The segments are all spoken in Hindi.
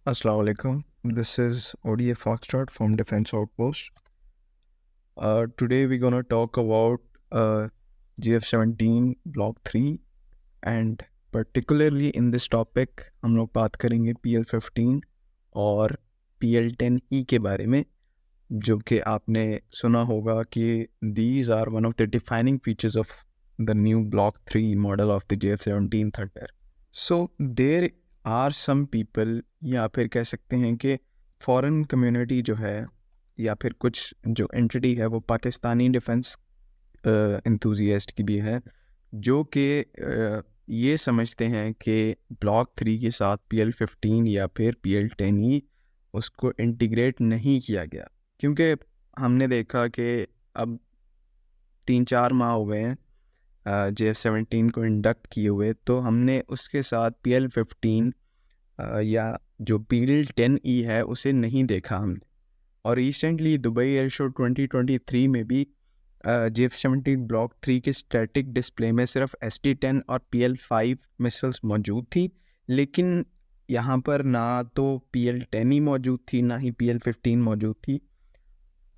Assalamu alaikum. This is ODA Foxtrot from Defense Outpost. Today we're gonna talk about GF-17 Block 3 and particularly in this topic हम लोग बात करेंगे PL-15 और PL-10E के बारे में, जो कि आपने सुना होगा कि these are one of the defining features of the new Block 3 model of the GF-17 Thunder. So there are some people, या फिर कह सकते हैं कि फॉरेन कम्युनिटी जो है या फिर कुछ जो एंटिटी है वो पाकिस्तानी डिफेंस इंथुजियास्ट की भी है, जो कि ये समझते हैं कि ब्लॉक 3 के साथ PL-15 या फिर PL-10E उसको इंटीग्रेट नहीं किया गया, क्योंकि हमने देखा कि अब 3-4 माह हो गए हैं GF-17 को इंडक्ट किए हुए, तो हमने उसके साथ PL-15 या जो PL-10E है उसे नहीं देखा हमने। और रिसेंटली दुबई एयर शो 2023 में भी GF-17 ब्लॉक 3 के स्टैटिक डिस्प्ले में सिर्फ ST-10 और PL-5 मिसाइल्स मौजूद थी, लेकिन यहाँ पर ना तो PL-10E मौजूद थी ना ही PL-15 मौजूद थी।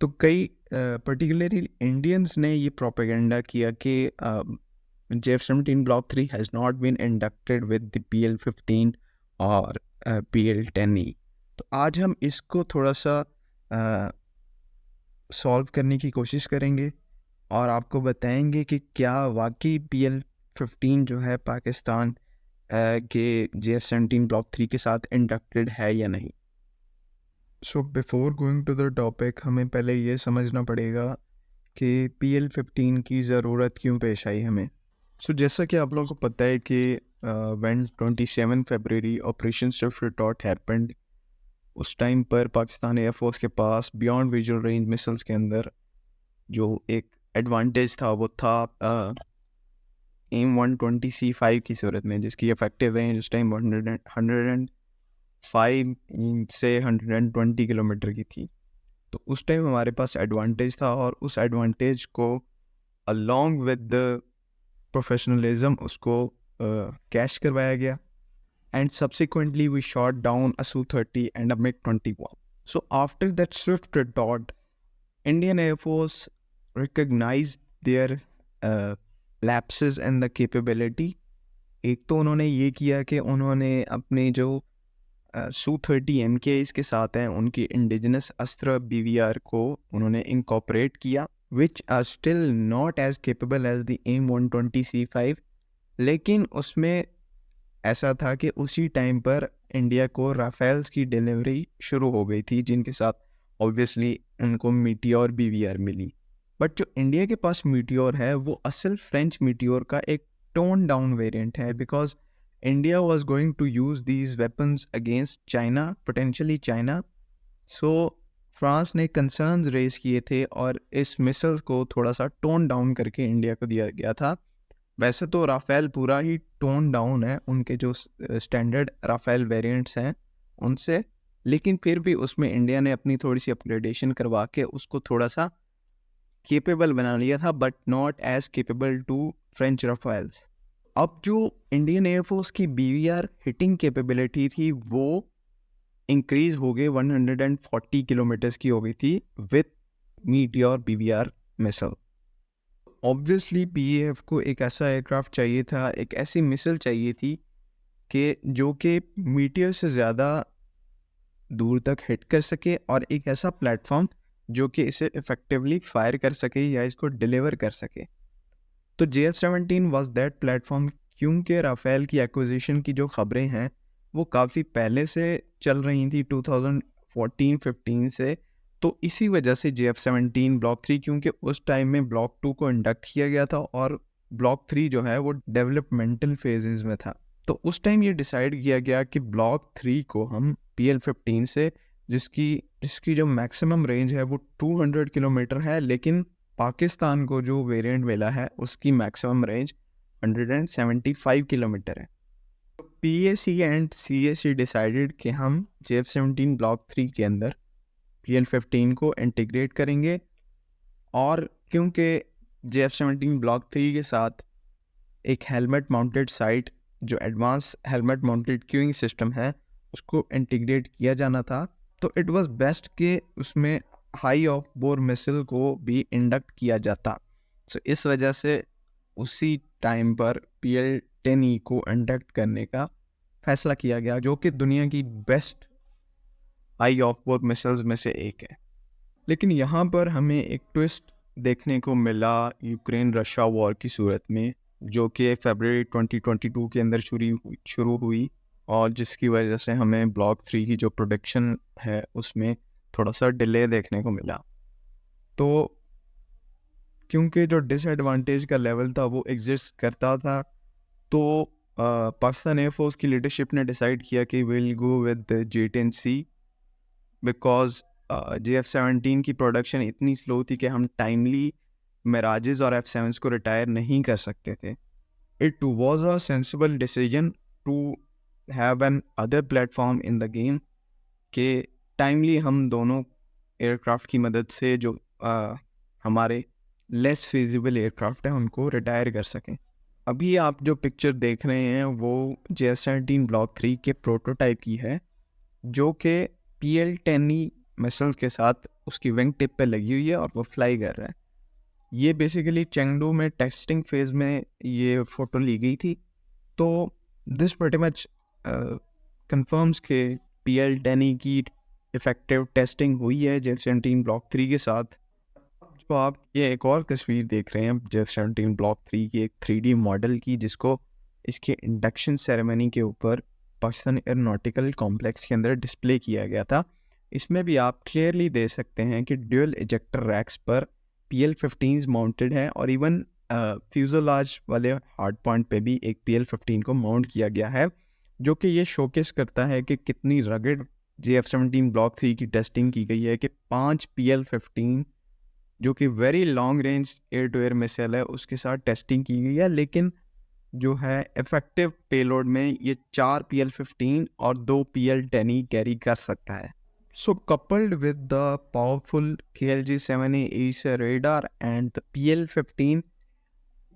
तो कई पर्टिकुलरली इंडियंस ने ये प्रोपेगेंडा किया कि GF-17 block 3 has not been inducted with the PL-15 और PL-10E। तो आज हम इसको थोड़ा सा सॉल्व करने की कोशिश करेंगे और आपको बताएंगे कि क्या वाकई PL-15 जो है पाकिस्तान के GF-17 ब्लॉक 3 के साथ इंडक्टेड है या नहीं। So before going to the topic हमें पहले ये समझना पड़ेगा कि PL-15 की ज़रूरत क्यों पेश आई हमें। सो जैसा कि आप लोगों को पता है कि when 27 February operation Swift retort happened, उस टाइम पर पाकिस्तान एयरफोर्स के पास बियॉन्ड विजुअल रेंज मिसाइल्स के अंदर जो एक एडवांटेज था वो था AIM-120C5 की सूरत में, जिसकी इफेक्टिव रेंज उस टाइम 105 से 120 किलोमीटर की थी। तो उस टाइम हमारे पास एडवांटेज था और उस एडवांटेज को अलॉन्ग विद द प्रोफेशनलिज्म उसको कैश करवाया गया, and subsequently we shot down a Su-30 and a MiG-21. So after that swift retort, Indian Air Force recognized their lapses in the capability. एक तो उन्होंने ये किया कि उन्होंने अपने जो Su-30 MKs के साथ हैं उनकी इंडिजिनस अस्त्र BVR को उन्होंने इंकॉपरेट किया, which are still not as capable as the AIM-120C5, लेकिन उसमें ऐसा था कि उसी टाइम पर इंडिया को राफेल्स की डिलीवरी शुरू हो गई थी, जिनके साथ ऑब्वियसली उनको मीटियोर BVR मिली। बट जो इंडिया के पास मीटियोर है वो असल फ्रेंच मीटियोर का एक टोन डाउन वेरिएंट है, because India was going to use these weapons against China, potentially China. So France ने कंसर्न्स रेज किए थे और इस मिसाइल को थोड़ा सा टोन डाउन करके इंडिया को दिया गया था। वैसे तो राफेल पूरा ही टोन डाउन है उनके जो स्टैंडर्ड राफेल वेरिएंट्स हैं उनसे, लेकिन फिर भी उसमें इंडिया ने अपनी थोड़ी सी अपग्रेडेशन करवा के उसको थोड़ा सा केपेबल बना लिया था, but not as capable to French Rafales. अब जो इंडियन एयरफोर्स की BVR हिटिंग कैपेबिलिटी थी वो इंक्रीज हो गई 140 किलोमीटर्स की हो गई थी with meteor BVR missile. Obviously PAF को एक ऐसा एयरक्राफ्ट चाहिए था, एक ऐसी मिसाइल चाहिए थी कि जो कि मीटियर से ज़्यादा दूर तक हिट कर सके और एक ऐसा प्लेटफॉर्म जो कि इसे इफेक्टिवली फायर कर सके या इसको डिलीवर कर सके। तो GF-17 वाज दैट प्लेटफॉर्म, क्योंकि राफेल की एक्विजिशन की जो खबरें हैं वो काफ़ी पहले से चल रही थी 2014-15 से। तो इसी वजह से GF-17 ब्लॉक 3, क्योंकि उस टाइम में ब्लॉक 2 को इंडक्ट किया गया था और ब्लॉक 3 जो है वो डेवलपमेंटल फेजेस में था, तो उस टाइम ये डिसाइड किया गया कि ब्लॉक 3 को हम PL-15 से, जिसकी जो मैक्सिमम रेंज है वो 200 किलोमीटर है, लेकिन पाकिस्तान को जो वेरिएंट मिला है उसकी मैक्सिमम रेंज 175 किलोमीटर है। PAC एंड CAC डिसाइडेड कि हम GF-17 ब्लॉक 3 के अंदर PL-15 को इंटीग्रेट करेंगे, और क्योंकि GF-17 ब्लॉक 3 के साथ एक हेलमेट माउंटेड साइट, जो advance helmet mounted queuing system है, उसको इंटीग्रेट किया जाना था, तो इट वाज बेस्ट कि उसमें हाई ऑफ बोर मिसाइल को भी इंडक्ट किया जाता। सो इस वजह से उसी टाइम पर PL-10E को इंडक्ट करने का फैसला किया गया, जो कि दुनिया की best high of bore missiles में से एक है। लेकिन यहाँ पर हमें एक ट्विस्ट देखने को मिला यूक्रेन रशिया वॉर की सूरत में, जो कि फरवरी 2022 के अंदर शुरू हुई और जिसकी वजह से हमें ब्लॉक 3 की जो प्रोडक्शन है उसमें थोड़ा सा डिले देखने को मिला। तो क्योंकि जो डिसएडवांटेज का लेवल था वो एग्जिस्ट करता था, तो पाकिस्तान एयरफोर्स की लीडरशिप ने डिसाइड किया कि will go with J-10C, because JF-17 की प्रोडक्शन इतनी स्लो थी कि हम टाइमली मिराजेस और F-7s को रिटायर नहीं कर सकते थे। It was a sensible decision to have an other platform in the game कि टाइमली हम दोनों एयरक्राफ्ट की मदद से जो हमारे लेस फिजिबल एयरक्राफ्ट हैं उनको रिटायर कर सकें। अभी आप जो पिक्चर देख रहे हैं वो JF-17 ब्लॉक 3 के प्रोटोटाइप की है, जो कि PL-10E मिसाइल के साथ उसकी विंग टिप पे लगी हुई है और वो फ्लाई कर रहा है। ये बेसिकली चेंगडू में टेस्टिंग फेज में ये फ़ोटो ली गई थी। तो दिस प्रीटी मच कंफर्म्स के PL-10E की इफ़ेक्टिव टेस्टिंग हुई है JF-17 ब्लॉक 3 के साथ। तो आप ये एक और तस्वीर देख रहे हैं JF-17 ब्लॉक 3 की, एक 3D मॉडल की, जिसको इसके इंडक्शन सेरेमनी के ऊपर पाकिस्तान एयरोनॉटिकल कॉम्प्लेक्स के अंदर डिस्प्ले किया गया था। इसमें भी आप क्लियरली देख सकते हैं कि ड्यूल इजेक्टर रैक्स पर PL-15s माउंटेड है और इवन फ्यूजलाज वाले हार्ड पॉइंट पे भी एक PL-15 को माउंट किया गया है, जो कि ये शोकेस करता है कि कितनी रगड JF-17 ब्लॉक 3 की टेस्टिंग की गई है कि 5 PL-15 जो कि very long range air to air missile है उसके साथ टेस्टिंग की गई है, लेकिन जो है इफेक्टिव पेलोड में ये 4 PL-15 और 2 PL-10E कैरी कर सकता है। So coupled with the powerful KLJ-7A AESA radar and the PL-15,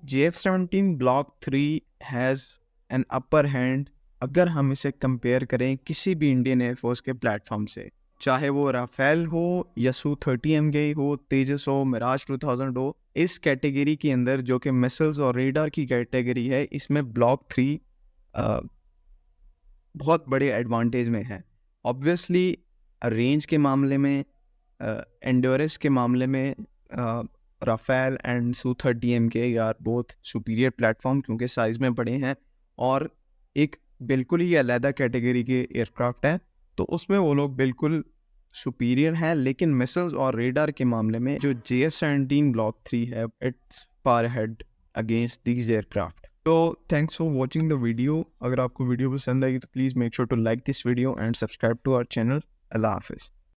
JF-17 block 3 has an upper hand अगर हम इसे कंपेयर करें किसी भी इंडियन एयरफोर्स के प्लेटफॉर्म से, चाहे वो राफेल हो या Su-30MK हो, तेजस हो, मिराज 2000 हो। इस कैटेगरी के अंदर जो कि मिसाइल्स और रेडार की कैटेगरी है, इसमें ब्लॉक 3 बहुत बड़े एडवांटेज में है। ऑब्वियसली रेंज के मामले में, एंड्योरेंस के मामले में Rafale and Su-30MK are both superior platform क्योंकि साइज़ में बड़े हैं और एक बिल्कुल ही अलग कैटेगरी के एयरक्राफ्ट है, तो उसमें वो लोग बिल्कुल सुपीरियर हैं। लेकिन मिसाइल्स और रेडार के मामले में जो JF-17 ब्लॉक 3 है, it's far ahead against these aircraft. तो thanks for watching the video. अगर आपको वीडियो पसंद आई तो please make sure to like this video and subscribe to our channel. अल्लाह हाफिज़।